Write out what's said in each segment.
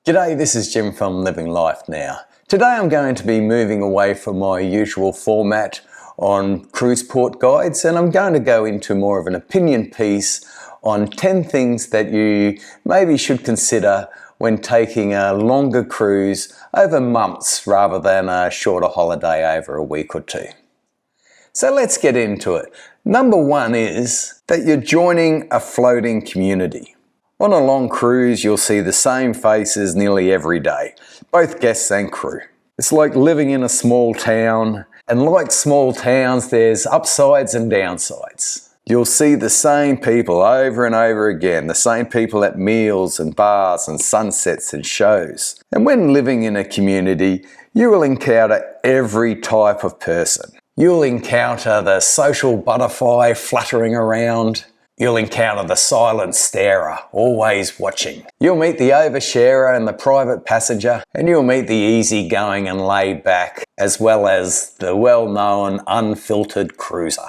G'day, this is Jim from Living Life Now. Today I'm going to be moving away from my usual format on cruise port guides, and I'm going to go into more of an opinion piece on 10 things that you maybe should consider when taking a longer cruise over months rather than a shorter holiday over a week or two. So let's get into it. Number one is that you're joining a floating community. On a long cruise, you'll see the same faces nearly every day, both guests and crew. It's like living in a small town, and like small towns, there's upsides and downsides. You'll see the same people over and over again, the same people at meals and bars and sunsets and shows. And when living in a community, you will encounter every type of person. You'll encounter the social butterfly fluttering around. You'll encounter the silent starer, always watching. You'll meet the oversharer and the private passenger, and you'll meet the easygoing and laid back, as well as the well-known unfiltered cruiser.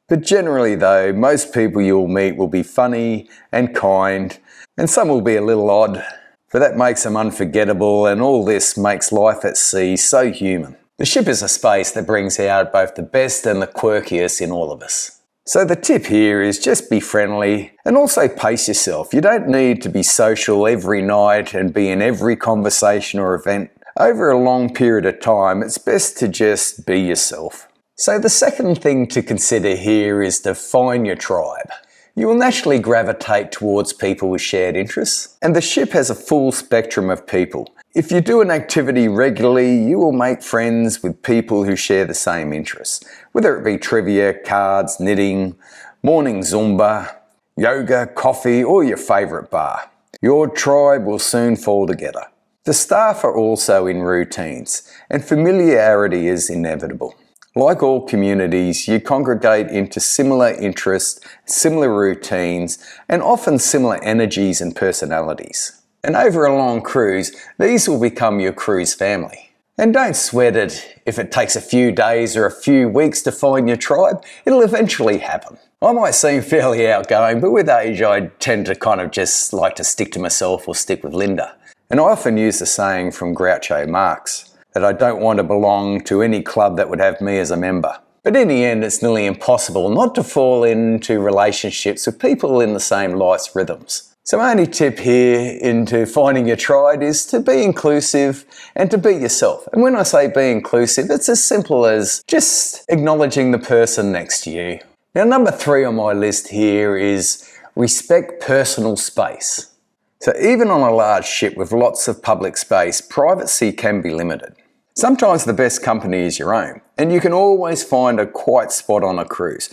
But generally though, most people you'll meet will be funny and kind, and some will be a little odd, but that makes them unforgettable, and all this makes life at sea so human. The ship is a space that brings out both the best and the quirkiest in all of us. So the tip here is just be friendly and also pace yourself. You don't need to be social every night and be in every conversation or event. Over a long period of time, it's best to just be yourself. So the second thing to consider here is to find your tribe. You will naturally gravitate towards people with shared interests, and the ship has a full spectrum of people. If you do an activity regularly, you will make friends with people who share the same interests, whether it be trivia, cards, knitting, morning Zumba, yoga, coffee, or your favourite bar. Your tribe will soon fall together. The staff are also in routines, and familiarity is inevitable. Like all communities, you congregate into similar interests, similar routines, and often similar energies and personalities. And over a long cruise, these will become your cruise family. And don't sweat it if it takes a few days or a few weeks to find your tribe. It'll eventually happen. I might seem fairly outgoing, but with age I tend to kind of just like to stick to myself or stick with Linda. And I often use the saying from Groucho Marx that I don't want to belong to any club that would have me as a member. But in the end, it's nearly impossible not to fall into relationships with people in the same life's rhythms. So my only tip here into finding your tribe is to be inclusive and to be yourself. And when I say be inclusive, it's as simple as just acknowledging the person next to you. Now, number 3 on my list here is respect personal space. So even on a large ship with lots of public space, privacy can be limited. Sometimes the best company is your own, and you can always find a quiet spot on a cruise.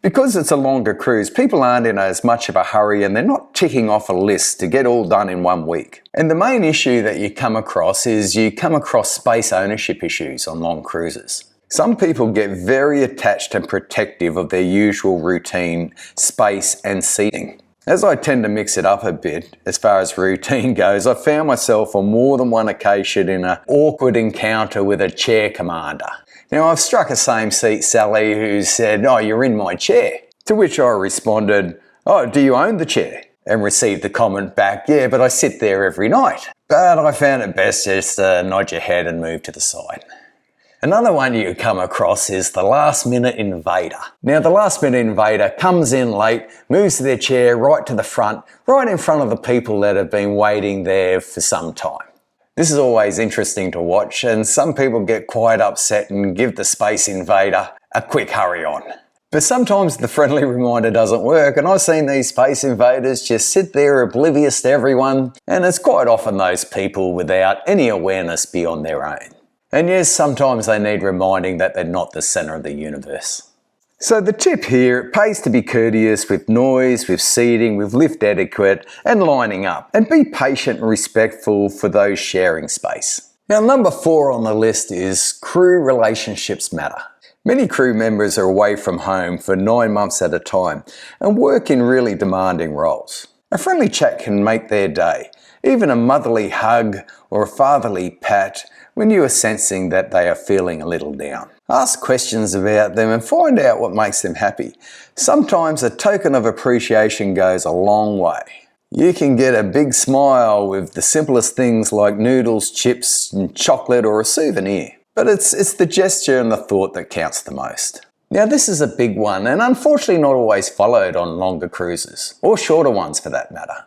Because it's a longer cruise, people aren't in as much of a hurry and they're not ticking off a list to get all done in 1 week. And the main issue that you come across is you come across space ownership issues on long cruises. Some people get very attached and protective of their usual routine, space and seating. As I tend to mix it up a bit as far as routine goes, I found myself on more than one occasion in an awkward encounter with a chair commander. Now, I've struck a same-seat Sally who said, "Oh, you're in my chair." To which I responded, "Oh, do you own the chair?" And received the comment back, "Yeah, but I sit there every night." But I found it best just to nod your head and move to the side. Another one you come across is the last-minute invader. Now, the last-minute invader comes in late, moves their chair right to the front, right in front of the people that have been waiting there for some time. This is always interesting to watch, and some people get quite upset and give the space invader a quick hurry on. But sometimes the friendly reminder doesn't work, and I've seen these space invaders just sit there oblivious to everyone, and it's quite often those people without any awareness beyond their own. And yes, sometimes they need reminding that they're not the centre of the universe. So the tip here, it pays to be courteous with noise, with seating, with lift etiquette and lining up, and be patient and respectful for those sharing space. Now, number 4 on the list is crew relationships matter. Many crew members are away from home for 9 months at a time and work in really demanding roles. A friendly chat can make their day, even a motherly hug or a fatherly pat when you are sensing that they are feeling a little down. Ask questions about them and find out what makes them happy. Sometimes a token of appreciation goes a long way. You can get a big smile with the simplest things like noodles, chips, and chocolate or a souvenir. But it's the gesture and the thought that counts the most. Now this is a big one and unfortunately not always followed on longer cruises, or shorter ones for that matter.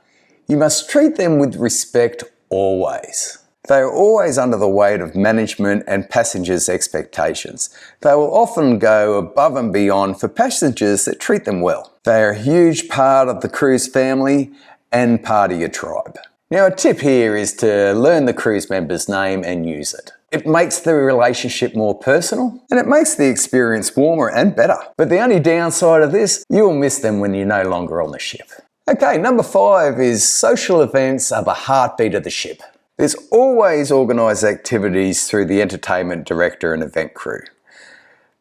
You must treat them with respect always. They are always under the weight of management and passengers' expectations. They will often go above and beyond for passengers that treat them well. They are a huge part of the cruise family and part of your tribe. Now a tip here is to learn the cruise member's name and use it. It makes the relationship more personal and it makes the experience warmer and better. But the only downside of this, you will miss them when you're no longer on the ship. Okay, number 5 is social events are the heartbeat of the ship. There's always organised activities through the entertainment director and event crew.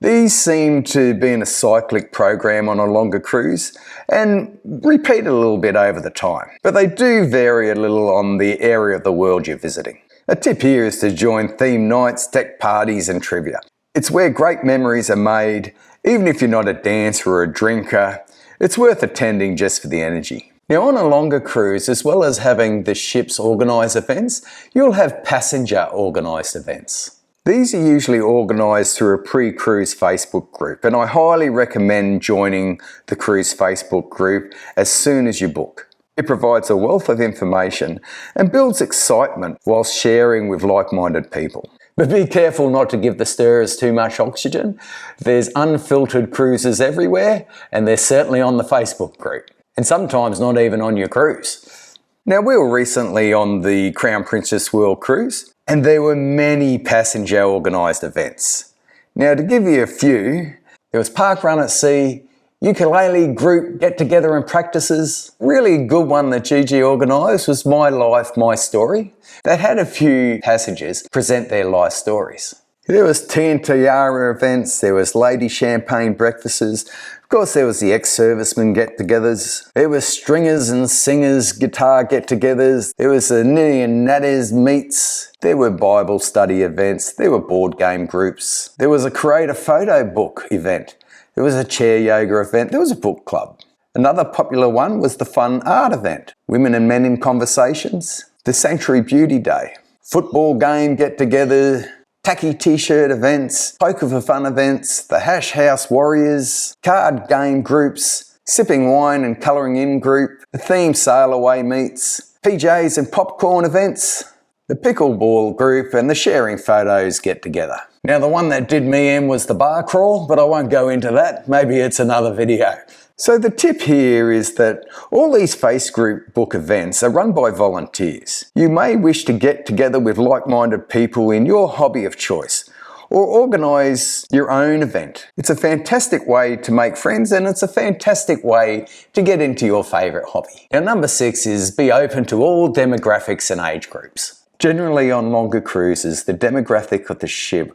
These seem to be in a cyclic program on a longer cruise and repeat a little bit over the time, but they do vary a little on the area of the world you're visiting. A tip here is to join theme nights, deck parties and trivia. It's where great memories are made. Even if you're not a dancer or a drinker, it's worth attending just for the energy. Now on a longer cruise, as well as having the ship's organised events, you'll have passenger organised events. These are usually organised through a pre-cruise Facebook group, and I highly recommend joining the cruise Facebook group as soon as you book. It provides a wealth of information and builds excitement while sharing with like-minded people. But be careful not to give the stirrers too much oxygen. There's unfiltered cruises everywhere, and they're certainly on the Facebook group. And sometimes not even on your cruise. Now we were recently on the Crown Princess World Cruise and there were many passenger organised events. Now to give you a few, there was Park Run at Sea, ukulele group get together and practices. Really good one that Gigi organised was My Life, My Story. They had a few passengers present their life stories. There was tea and tiara events, there was lady champagne breakfasts, of course there was the ex-servicemen get-togethers, there was stringers and singers guitar get-togethers, there was the Nitty and Natters meets, there were Bible study events, there were board game groups, there was a create a photo book event, there was a chair yoga event, there was a book club. Another popular one was the fun art event, Women and Men in Conversations, the Sanctuary Beauty Day, football game get-together, tacky t-shirt events, poker for fun events, the Hash House Warriors, card game groups, sipping wine and colouring in group, the themed sail away meets, PJs and popcorn events, the pickleball group and the sharing photos get together. Now the one that did me in was the bar crawl, but I won't go into that, maybe it's another video. So the tip here is that all these Facebook book events are run by volunteers. You may wish to get together with like-minded people in your hobby of choice or organise your own event. It's a fantastic way to make friends and it's a fantastic way to get into your favourite hobby. Now number 6 is be open to all demographics and age groups. Generally on longer cruises, the demographic of the ship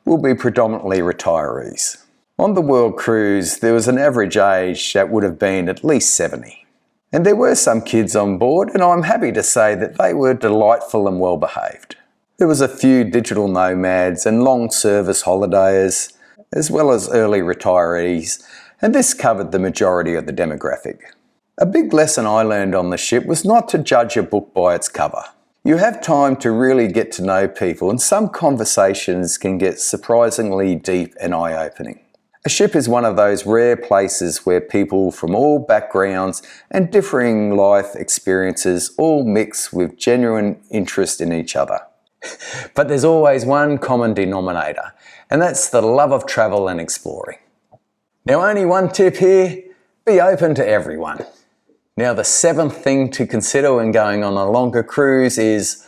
will be predominantly retirees. On the World Cruise, there was an average age that would have been at least 70. And there were some kids on board, and I'm happy to say that they were delightful and well behaved. There was a few digital nomads and long service holidayers, as well as early retirees, and this covered the majority of the demographic. A big lesson I learned on the ship was not to judge a book by its cover. You have time to really get to know people, and some conversations can get surprisingly deep and eye-opening. A ship is one of those rare places where people from all backgrounds and differing life experiences all mix with genuine interest in each other. But there's always one common denominator, and that's the love of travel and exploring. Now only one tip here, be open to everyone. Now the 7th thing to consider when going on a longer cruise is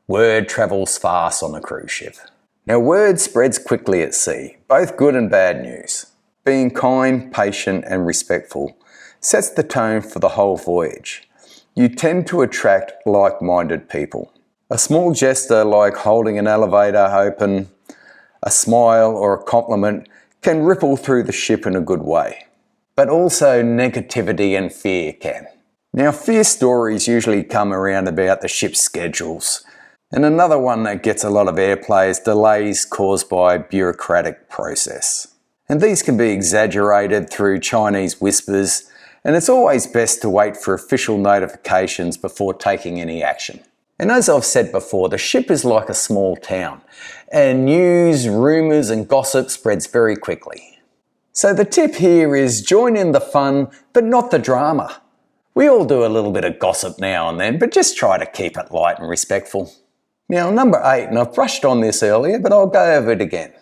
word travels fast on a cruise ship. Now word spreads quickly at sea, both good and bad news. Being kind, patient and respectful sets the tone for the whole voyage. You tend to attract like-minded people. A small gesture like holding an elevator open, a smile or a compliment can ripple through the ship in a good way. But also negativity and fear can. Now fear stories usually come around about the ship's schedules. And another one that gets a lot of airplay is delays caused by bureaucratic process. And these can be exaggerated through Chinese whispers and it's always best to wait for official notifications before taking any action. And as I've said before, the ship is like a small town, and news, rumours and gossip spreads very quickly. So the tip here is join in the fun, but not the drama. We all do a little bit of gossip now and then, but just try to keep it light and respectful. Now, number 8, and I've brushed on this earlier, but I'll go over it again.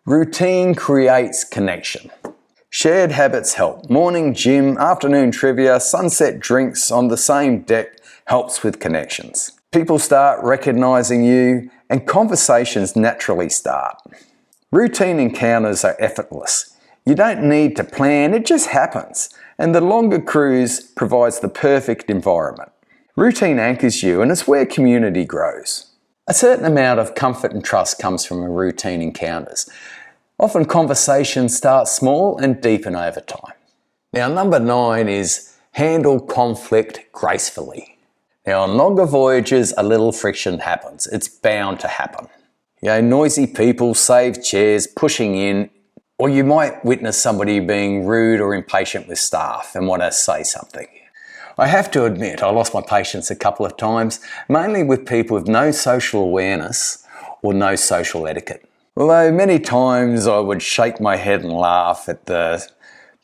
Routine creates connection. Shared habits help. Morning gym, afternoon trivia, sunset drinks on the same deck helps with connections. People start recognising you and conversations naturally start. Routine encounters are effortless. You don't need to plan, it just happens. And the longer cruise provides the perfect environment. Routine anchors you, and it's where community grows. A certain amount of comfort and trust comes from routine encounters. Often conversations start small and deepen over time. Now, number 9 is handle conflict gracefully. Now, on longer voyages, a little friction happens. It's bound to happen. Noisy people, save chairs, pushing in, or you might witness somebody being rude or impatient with staff and want to say something. I have to admit, I lost my patience a couple of times, mainly with people with no social awareness or no social etiquette. Although many times I would shake my head and laugh at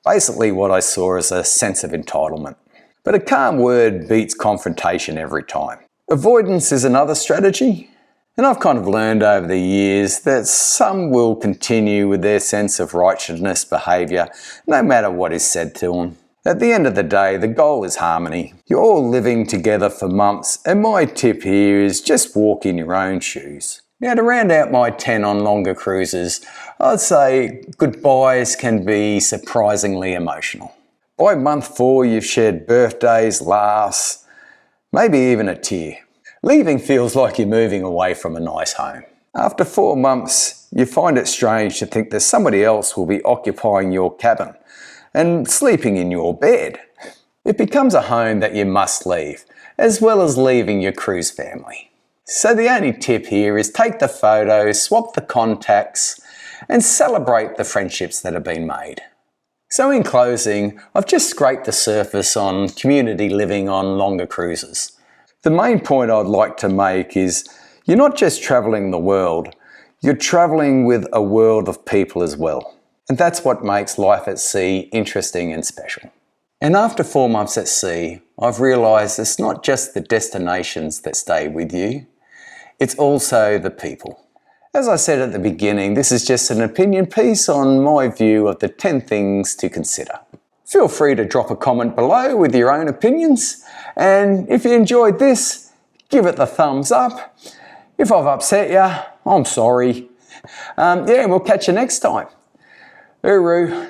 basically what I saw as a sense of entitlement. But a calm word beats confrontation every time. Avoidance is another strategy. And I've kind of learned over the years that some will continue with their sense of righteousness behaviour, no matter what is said to them. At the end of the day, the goal is harmony. You're all living together for months, and my tip here is just walk in your own shoes. Now, to round out my 10 on longer cruises, I'd say goodbyes can be surprisingly emotional. By month 4, you've shared birthdays, laughs, maybe even a tear. Leaving feels like you're moving away from a nice home. After 4 months, you find it strange to think that somebody else will be occupying your cabin and sleeping in your bed. It becomes a home that you must leave, as well as leaving your cruise family. So the only tip here is take the photos, swap the contacts, and celebrate the friendships that have been made. So in closing, I've just scraped the surface on community living on longer cruises. The main point I'd like to make is you're not just travelling the world, you're travelling with a world of people as well. And that's what makes life at sea interesting and special. And after 4 months at sea, I've realised it's not just the destinations that stay with you, it's also the people. As I said at the beginning, this is just an opinion piece on my view of the 10 things to consider. Feel free to drop a comment below with your own opinions, and if you enjoyed this, give it the thumbs up. If I've upset you, I'm sorry. We'll catch you next time. Uru.